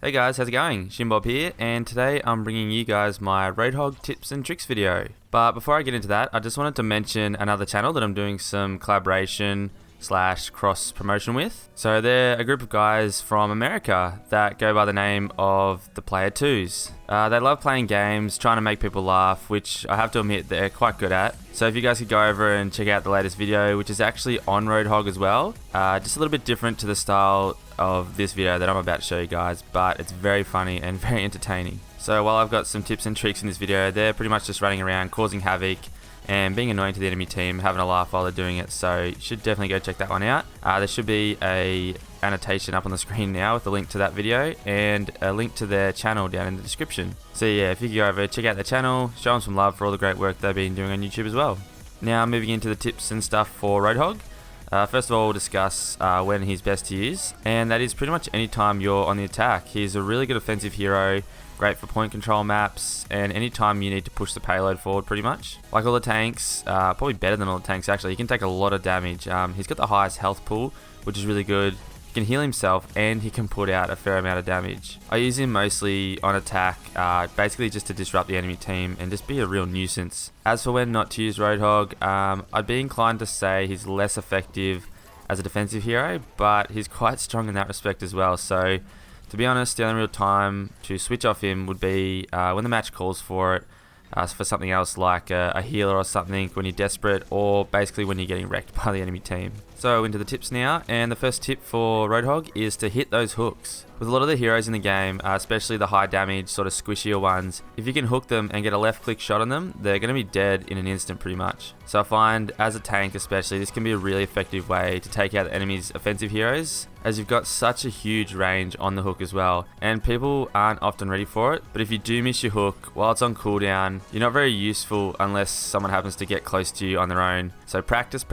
Hey guys, how's it going? Shimbob here, and today I'm bringing you guys my Roadhog tips and tricks video. But before I get into that, I just wanted to mention another channel that I'm doing some collaboration / cross promotion with. So they're a group of guys from America that go by the name of the Player 2s. They love playing games, trying to make people laugh, which I have to admit they're quite good at. So if you guys could go over and check out the latest video, which is actually on Roadhog as well, just a little bit different to the style of this video that I'm about to show you guys, but it's very funny and very entertaining. So while I've got some tips and tricks in this video, they're pretty much just running around causing havoc and being annoying to the enemy team, having a laugh while they're doing it. So you should definitely go check that one out. There should be a annotation up on the screen now with a link to that video and a link to their channel down in the description. So yeah, if you go over, check out their channel, show them some love for all the great work they've been doing on YouTube as well. Now moving into the tips and stuff for Roadhog. First of all, we'll discuss when he's best to use, and that is pretty much any time you're on the attack. He's a really good offensive hero, great for point control maps, and any time you need to push the payload forward pretty much. Like all the tanks, probably better than all the tanks actually, he can take a lot of damage. He's got the highest health pool, which is really good. He can heal himself and he can put out a fair amount of damage. I use him mostly on attack, basically just to disrupt the enemy team and just be a real nuisance. As for when not to use Roadhog, I'd be inclined to say he's less effective as a defensive hero, but he's quite strong in that respect as well. So to be honest, the only real time to switch off him would be when the match calls for it, for something else like a healer or something, when you're desperate, or basically when you're getting wrecked by the enemy team. So into the tips now, and the first tip for Roadhog is to hit those hooks. With a lot of the heroes in the game, especially the high damage, sort of squishier ones, if you can hook them and get a left click shot on them, they're going to be dead in an instant pretty much. So I find, as a tank especially, this can be a really effective way to take out the enemy's offensive heroes, as you've got such a huge range on the hook as well, and people aren't often ready for it. But if you do miss your hook while it's on cooldown, you're not very useful unless someone happens to get close to you on their own. So practice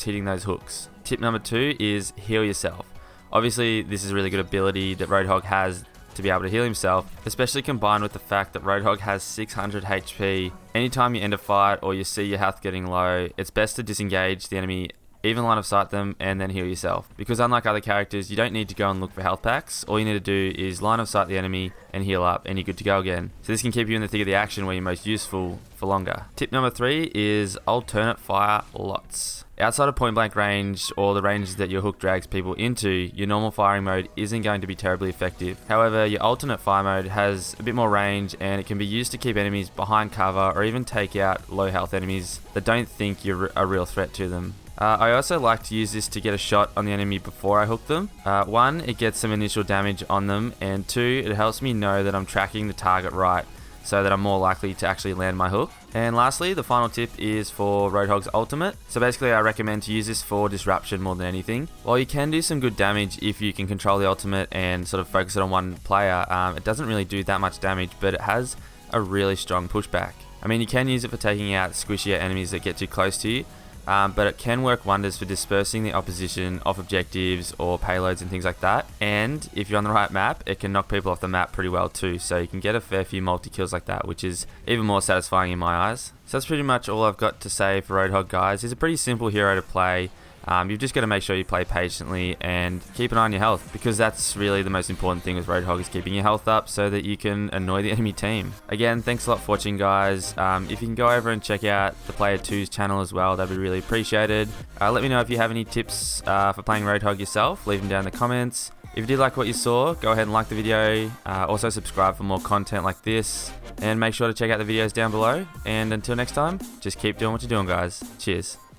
hitting those hooks. Tip number 2 is heal yourself. Obviously, this is a really good ability that Roadhog has to be able to heal himself, especially combined with the fact that Roadhog has 600 HP. Anytime you end a fight or you see your health getting low, it's best to disengage the enemy, even line of sight them, and then heal yourself. Because unlike other characters, you don't need to go and look for health packs. All you need to do is line of sight the enemy and heal up, and you're good to go again. So this can keep you in the thick of the action where you're most useful for longer. Tip number 3 is alternate fire lots. Outside of point blank range or the ranges that your hook drags people into, your normal firing mode isn't going to be terribly effective. However, your alternate fire mode has a bit more range, and it can be used to keep enemies behind cover or even take out low health enemies that don't think you're a real threat to them. I also like to use this to get a shot on the enemy before I hook them. 1, it gets some initial damage on them, and 2, it helps me know that I'm tracking the target right, so that I'm more likely to actually land my hook. And lastly, the final tip is for Roadhog's ultimate. So basically I recommend to use this for disruption more than anything. While you can do some good damage if you can control the ultimate and sort of focus it on one player, it doesn't really do that much damage, but it has a really strong pushback. I mean, you can use it for taking out squishier enemies that get too close to you, but it can work wonders for dispersing the opposition off objectives or payloads and things like that. And if you're on the right map, it can knock people off the map pretty well too, so you can get a fair few multi-kills like that, which is even more satisfying in my eyes. So that's pretty much all I've got to say for Roadhog, guys. He's a pretty simple hero to play. You've just got to make sure you play patiently and keep an eye on your health, because that's really the most important thing with Roadhog, is keeping your health up so that you can annoy the enemy team. Again, thanks a lot for watching, guys. If you can go over and check out the Player 2's channel as well, that'd be really appreciated. Let me know if you have any tips for playing Roadhog yourself. Leave them down in the comments. If you did like what you saw, go ahead and like the video. Also subscribe for more content like this, and make sure to check out the videos down below. And until next time, just keep doing what you're doing, guys. Cheers.